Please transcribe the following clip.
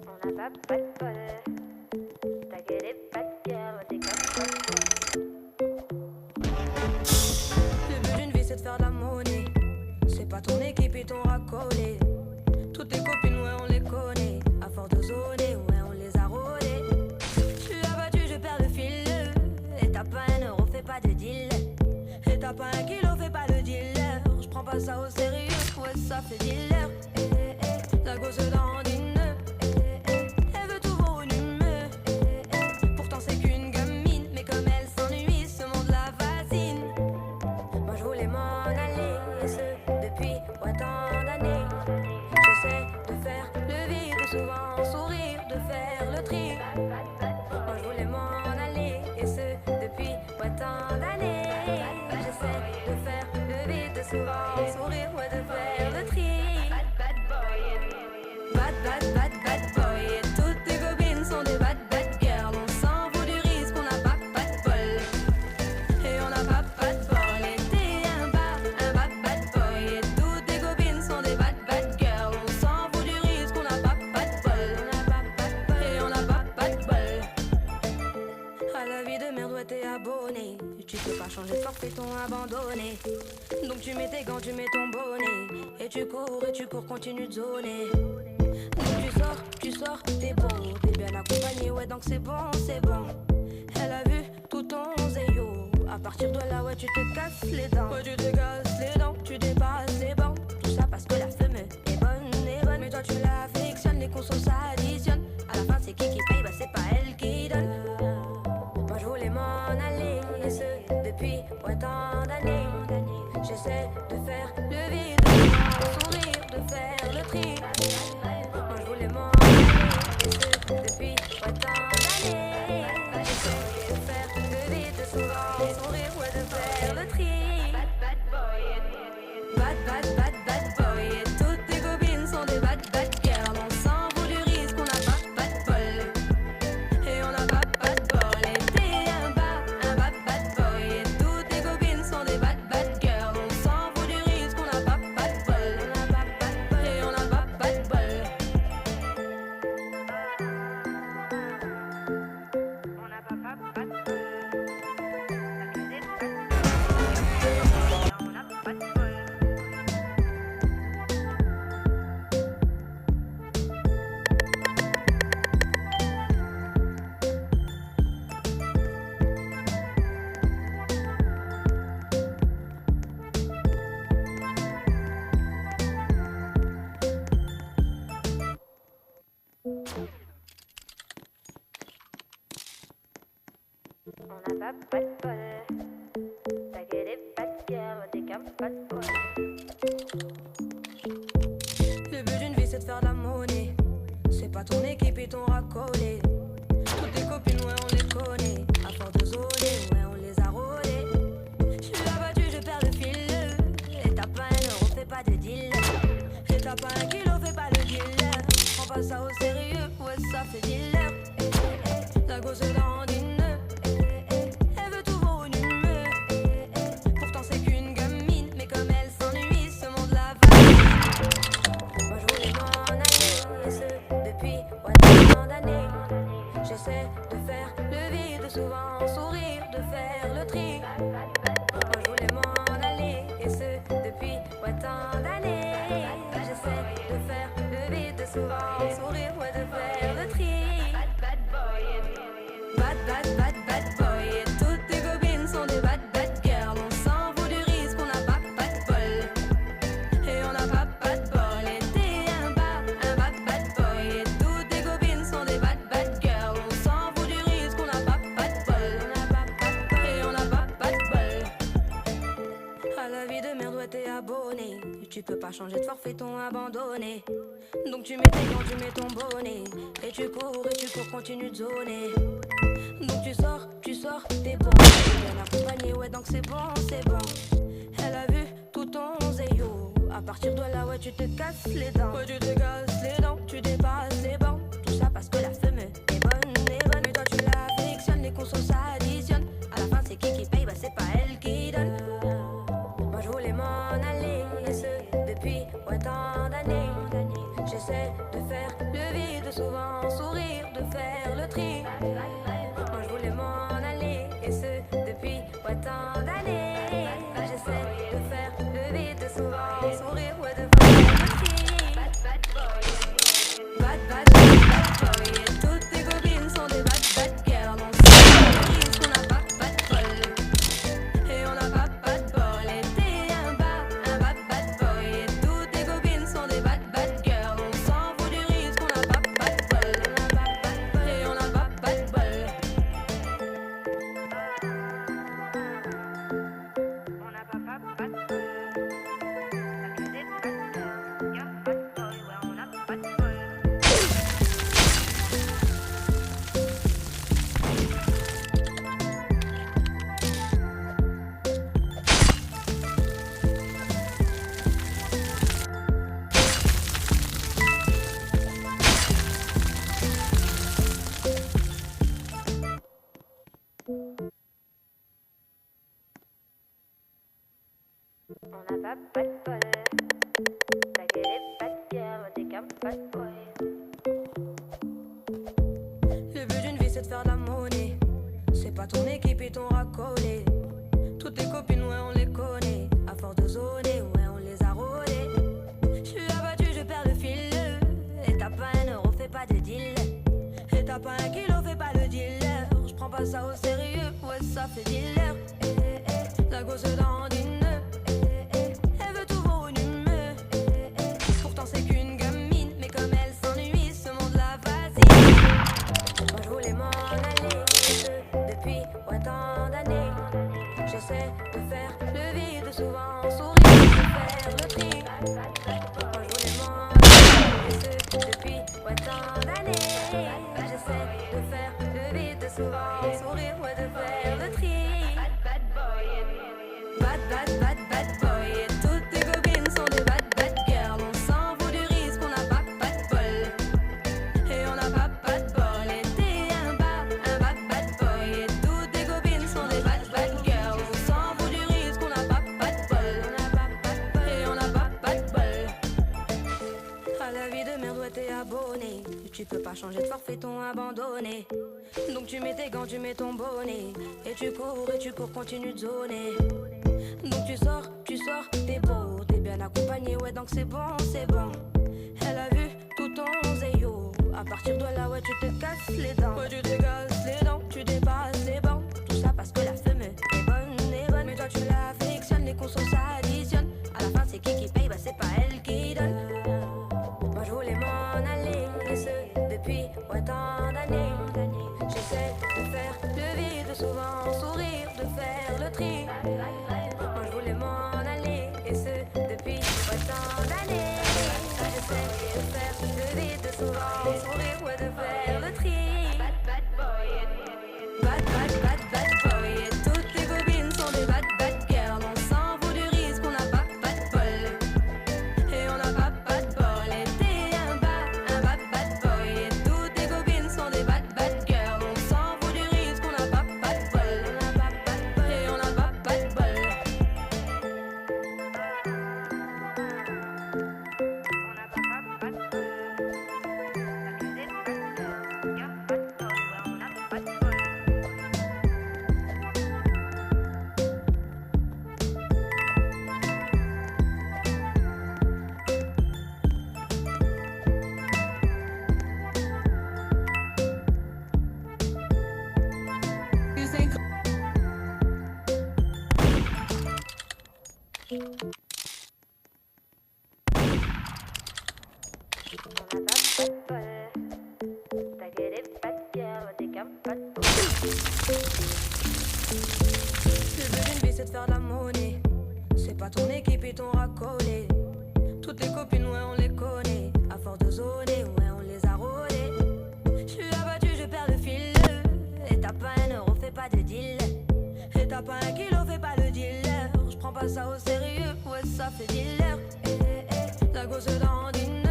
On n'a pas de bol. T'as que des bad girls, t'es comme Le but d'une vie c'est de faire de la monnaie. C'est pas ton équipe et ton racolé. Toutes tes copines, ouais, on les connaît. À force de zoner, ouais, on les a rôlées. Je suis abattu, je perds le fil. Et t'as pas un euro, fais pas de deal. Et t'as pas un kilo, fais pas de dealer. Je prends pas ça au sérieux, ouais, ça fait dealer. La gosse dandine. Elle veut tout volume. Pourtant c'est qu'une gamine. Mais comme elle s'ennuie, ce monde la fascine. Moi je voulais m'en aller, et ce depuis ouais, tant d'années. J'essaie de faire le vide, souvent sourire, de faire le tri. Moi je voulais m'en aller, et ce depuis ouais, tant d'années. J'essaie de faire le vide, souvent sourire, ouais, de faire le tri. Bad, bad, bad, bad boy. Et toutes tes copines sont des bad, bad girls. On s'en fout du risque, on n'a pas de bol. Et on n'a pas de bol. Et t'es un bad, bad boy. Et toutes tes copines sont des bad, bad girls. On s'en fout du risque, on n'a pas de bol. Et on n'a pas de bol. À la vie de merde, ouais, t'es abonné. Tu peux pas changer de forfait, ton abandonné. Donc tu mets tes gants, tu mets ton bonnet. Et tu cours, continue de zoner. Donc tu sors, t'es beau, t'es bien accompagné, ouais, donc c'est bon, c'est bon. Elle a vu tout ton zéyo. À partir de là, ouais, tu te casses les dents. Ouais, tu te casses les dents, tu dépasses les bancs. Tout ça parce que la femme est bonne. Mais toi, tu l'affectionnes, les consos s'additionnent. À la fin, c'est qui paye, bah c'est pas elle qui donne. Moi, je voulais m'en aller, et ce depuis ouais, tant d'années. J'essaie de faire le vide, de sourire, de faire le tri. Moi, je voulais m'en aller, et ce depuis ouais, tant d'années. J'essaie de faire le vide, souvent sourire, ouais, de faire le tri. Bad, bad, bad, bad boy. Et toutes tes copines sont des bad, bad girls. On s'en fout du risque, on n'a pas de bol. Et on n'a pas de bol. Et t'es un bad, bad boy. Et toutes tes copines sont des bad, bad girls. On s'en fout du risque, on n'a pas de bol. Et on n'a pas de bol. on n'a pas de bol. T'as que des bad girls, on n'a pas de bol. On n'a pas de bol. T'as que des bad girls, t'es comme pas de bol. Le but d'une vie c'est de faire de la monnaie. C'est pas ton équipe et ton racolé. Toutes tes copines, ouais, on les connaît. À force de zoner, ouais, on les a rôlées. Je suis abattu, je perds le fil. Et t'as pas un euro, fais pas de deal. Et t'as pas un kilo, fais pas le dealer. Prends pas ça au sérieux, ouais, ça fait dealer. La gosse dandine. Elle veut tout volume. Pourtant c'est qu'une gamine. Mais comme elle s'ennuie, ce monde la fascine. Moi je voulais m'en aller, et ce depuis ouais, tant d'années. J'essaie de faire le vide, souvent sourire, de faire le tri. Moi je voulais m'en aller, et ce depuis ouais, tant d'années. J'essaie de faire le vide, souvent sourire, ouais, de faire le tri. Bad, bad, bad, bad boy. Et toutes tes copines sont des bad, bad girls. On s'en fout du risque, on n'a pas de bol. Et on n'a pas de bol. Et t'es un bad, bad boy. Et toutes tes copines sont des bad, bad girls. On s'en fout du risque, on n'a pas de bol. Et on n'a pas de bol. À la vie de merde, ouais, t'es abonné. Tu peux pas changer de forfait, ton abandonné. Donc tu mets tes gants, tu mets ton bonnet. Et tu cours, continue de zoner. Donc tu sors, t'es beau, t'es bien accompagné, ouais, donc c'est bon, c'est bon. Elle a vu tout ton zéyo. À partir de là, ouais, tu te casses les dents. Ouais, tu te casses les dents, tu dépasses les bancs. Tout ça parce que la femme est bonne. Mais toi, tu l'affectionnes, les consos s'additionnent. À la fin, c'est qui paye, bah c'est pas elle qui donne. Moi, je voulais m'en aller, et ce depuis J'essaie de faire le vide, souvent sourire, de faire le tri. Moi je voulais m'en aller, et ce depuis tant d'années. J'essaie de faire le vide, souvent sourire, ouais, de faire le tri. Bad, bad, bad, bad boy, et toutes tes copines sont des bad, bad girls. On sait qu'on n'a pas de bol, et on n'a pas de bol. Et t'es un bad, bad boy, et toutes tes copines sont des bad, bad girls. On s'en fout du risque, on n'a pas de bol, et on n'a pas de bol. On n'a pas de bol. T'as que des bad girls. Y'a pas de boy, ouais, on n'a pas de bol. On n'a pas de bol. T'as que des bad girls, ouais, t'es qu'un bad boy. Le but d'une vie c'est de faire de la monnaie. C'est pas ton équipe et ton racolé. Toutes tes copines, ouais, on les connaît. À force de zoner, ouais, on les a rôlées. J'suis abattu, je perds le fil. Et t'as pas un euro, fais pas de deal. Et t'as pas un kilo, fais pas le dealer. J'prends pas ça au sérieux, ouais, ça fait dealer. La gosse dandine. Elle veut tout volume. Pourtant c'est qu'une gamine. Mais comme elle s'ennuie, ce monde la fascine. Moi je voulais m'en aller, depuis tant d'années. J'essaie de faire le vide, souvent sourire, de faire le tri. Moi je voulais m'en aller, depuis tant d'années. J'essaie de faire le vide, souvent sourire, ouais, de faire le tri. Bad, bad, bad, bad boy, et toutes tes copines sont des bad, bad girls. On s'en fout du risque, on n'a pas de bol, et on n'a pas de bol. Et t'es un bad, bad boy, et toutes tes copines sont des bad, bad girls. On s'en fout du risque, on n'a pas de bol, et on n'a pas de bol. À la vie de merde, ouais, t'es abonné. Tu peux pas changer de forfait, ton abandonné. Donc tu mets tes gants, tu mets ton bonnet. Et tu cours, continue de zoner. Donc tu sors, t'es beau, t'es bien accompagné, ouais, donc c'est bon, c'est bon. Elle a vu tout ton zéyo. À partir de là, ouais, tu te casses les dents. Ouais, tu te casses les dents, tu dépasses les bancs. Tout ça parce que la femme est bonne, mais toi tu l'affectionnes, les consos s'additionnent. À la fin, c'est qui paye, bah c'est pas elle qui donne. Moi je voulais m'en aller, et ce depuis tant d'années. J'essaie de faire le vide, souvent sourire, de faire le tri. Moi je voulais m'en aller, et ce depuis tant d'années. J'essaie de faire le vide, souvent sourire, ouais, de faire le tri. Bad, bad boy, et toutes tes copines sont des bad, bad girls. On s'en fout du risque, on n'a pas de bol, et on n'a pas de bol. Et t'es un bad, bad boy, et toutes tes copines sont des bad, bad girls. On s'en fout du risque, on n'a pas de bol, et on n'a pas de bol. On n'a pas de bol. T'as que des bad girls. Y'a pas de boy, ouais, on n'a pas de bol. On n'a pas de bol. T'as que des bad girls, ouais, t'es qu'un bad boy. Le but d'une vie c'est de faire de la monnaie. C'est pas ton équipe et ton racolé. Toutes les copines, ouais, on les connaît. À force de zoner, ouais, on les a rôlées. J'suis abattu, je perds le fil. Et t'as pas un euro, fais pas de deal. Et t'as pas un kilo, fais pas le dealer. J'prends pas ça au sérieux, ouais, ça fait dealer. La gosse dandine.